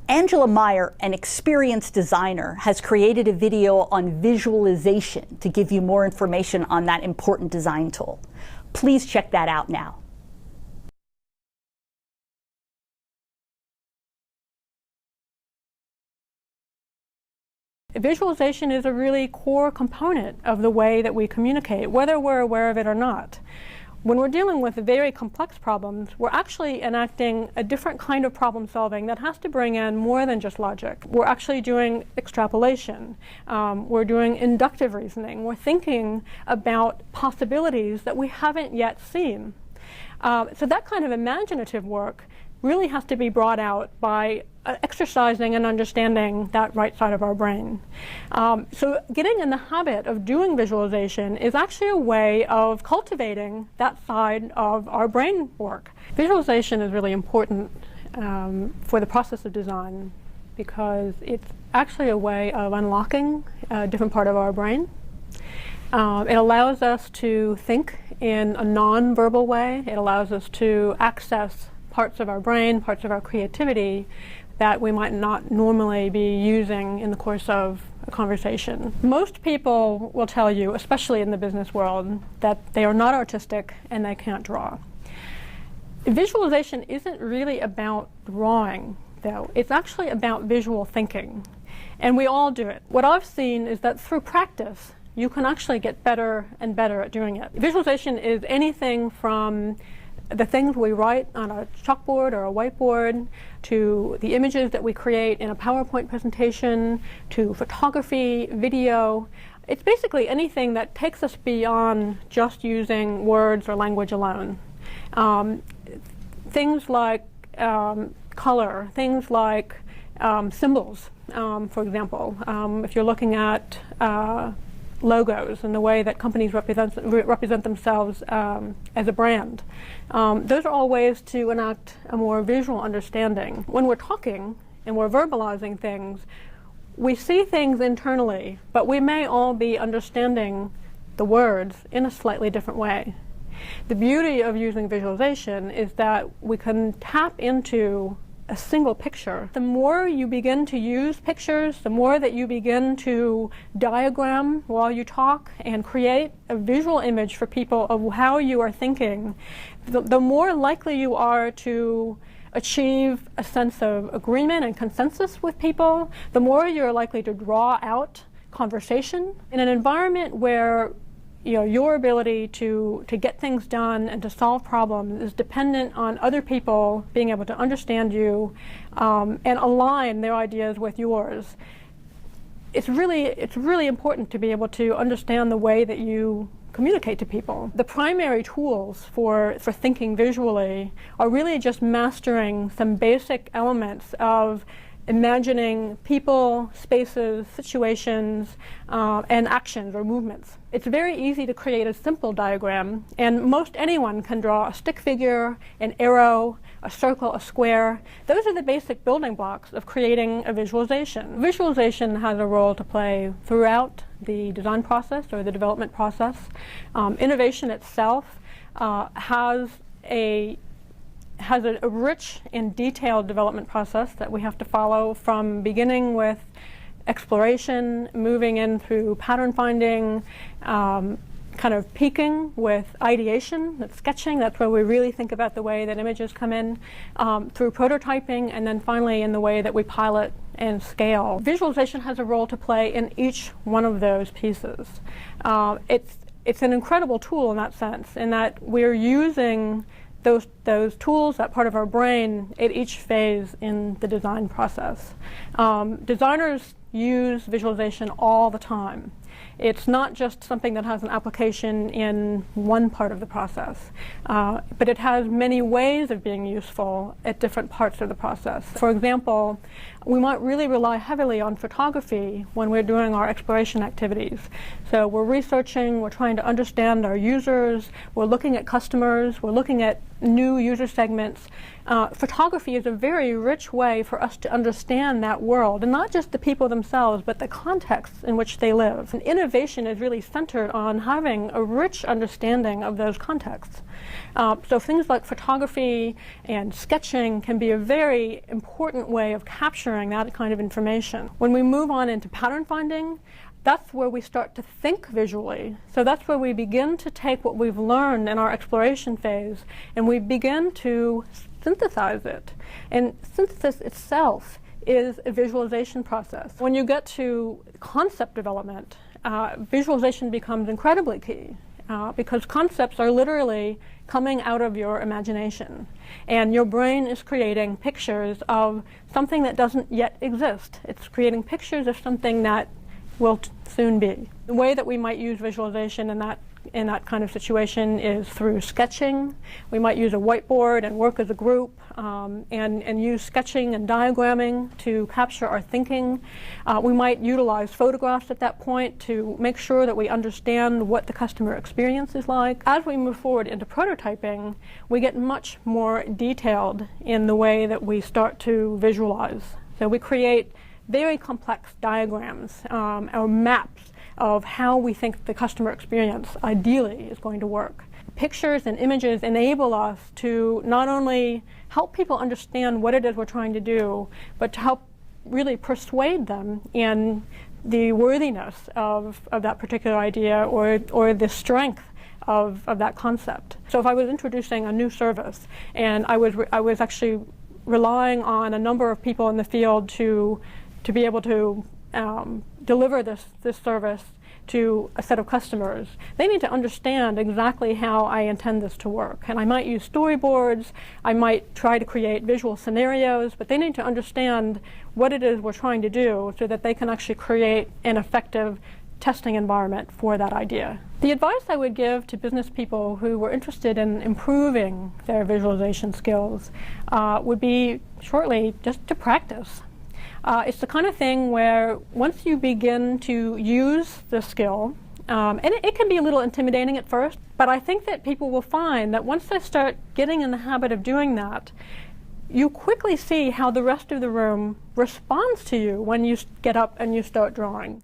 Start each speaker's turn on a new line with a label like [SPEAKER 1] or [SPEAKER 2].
[SPEAKER 1] Angela Meyer, an experienced designer, has created a video on visualization to give you more information on that important design tool. Please check that out now.
[SPEAKER 2] Visualization is a really core component of the way that we communicate, whether we're aware of it or not. When we're dealing with very complex problems, we're actually enacting a different kind of problem solving that has to bring in more than just logic. We're actually doing extrapolation. We're doing inductive reasoning. We're thinking about possibilities that we haven't yet seen. So that kind of imaginative work really has to be brought out by exercising and understanding that right side of our brain. So getting in the habit of doing visualization is actually a way of cultivating that side of our brain work. Visualization is really important for the process of design because it's actually a way of unlocking a different part of our brain. It allows us to think in a non-verbal way. It allows us to access parts of our brain, parts of our creativity that we might not normally be using in the course of a conversation. Most people will tell you, especially in the business world, that they are not artistic and they can't draw. Visualization isn't really about drawing, though. It's actually about visual thinking. And we all do it. What I've seen is that through practice, you can actually get better and better at doing it. Visualization is anything from the things we write on a chalkboard or a whiteboard, to the images that we create in a PowerPoint presentation, to photography, video. It's basically anything that takes us beyond just using words or language alone. Things like color, things like symbols, for example. If you're looking at logos and the way that companies represent themselves as a brand. Those are all ways to enact a more visual understanding. When we're talking and we're verbalizing things, we see things internally, but we may all be understanding the words in a slightly different way. The beauty of using visualization is that we can tap into a single picture. The more you begin to use pictures, the more that you begin to diagram while you talk and create a visual image for people of how you are thinking, the more likely you are to achieve a sense of agreement and consensus with people, the more you're likely to draw out conversation. In an environment where your ability to get things done and to solve problems is dependent on other people being able to understand you and align their ideas with yours. It's really important to be able to understand the way that you communicate to people. The primary tools for thinking visually are really just mastering some basic elements of imagining people, spaces, situations, and actions or movements. It's very easy to create a simple diagram, and most anyone can draw a stick figure, an arrow, a circle, a square. Those are the basic building blocks of creating a visualization. Visualization has a role to play throughout the design process or the development process. Innovation itself has a rich and detailed development process that we have to follow, from beginning with exploration, moving in through pattern finding, kind of peaking with ideation, that's sketching, that's where we really think about the way that images come in, through prototyping, and then finally in the way that we pilot and scale. Visualization has a role to play in each one of those pieces. It's an incredible tool in that sense, in that we're using those tools, that part of our brain, at each phase in the design process. Designers use visualization all the time. It's not just something that has an application in one part of the process, but it has many ways of being useful at different parts of the process. For example, we might really rely heavily on photography when we're doing our exploration activities. So we're researching, we're trying to understand our users, we're looking at customers, we're looking at new user segments. Photography is a very rich way for us to understand that world, and not just the people themselves, but the contexts in which they live. And innovation is really centered on having a rich understanding of those contexts. So things like photography and sketching can be a very important way of capturing that kind of information. When we move on into pattern finding, that's where we start to think visually. So that's where we begin to take what we've learned in our exploration phase and we begin to synthesize it. And synthesis itself is a visualization process. When you get to concept development, visualization becomes incredibly key because concepts are literally coming out of your imagination. And your brain is creating pictures of something that doesn't yet exist. It's creating pictures of something that will soon be. The way that we might use visualization in that kind of situation is through sketching. We might use a whiteboard and work as a group and use sketching and diagramming to capture our thinking. We might utilize photographs at that point to make sure that we understand what the customer experience is like. As we move forward into prototyping, we get much more detailed in the way that we start to visualize. So we create very complex diagrams or maps of how we think the customer experience ideally is going to work. Pictures and images enable us to not only help people understand what it is we're trying to do, but to help really persuade them in the worthiness of that particular idea or the strength of that concept. So if I was introducing a new service and I was actually relying on a number of people in the field to be able to deliver this service to a set of customers, they need to understand exactly how I intend this to work. And I might use storyboards, I might try to create visual scenarios, but they need to understand what it is we're trying to do so that they can actually create an effective testing environment for that idea. The advice I would give to business people who were interested in improving their visualization skills would be shortly just to practice. It's the kind of thing where once you begin to use the skill, and it can be a little intimidating at first, but I think that people will find that once they start getting in the habit of doing that, you quickly see how the rest of the room responds to you when you get up and you start drawing.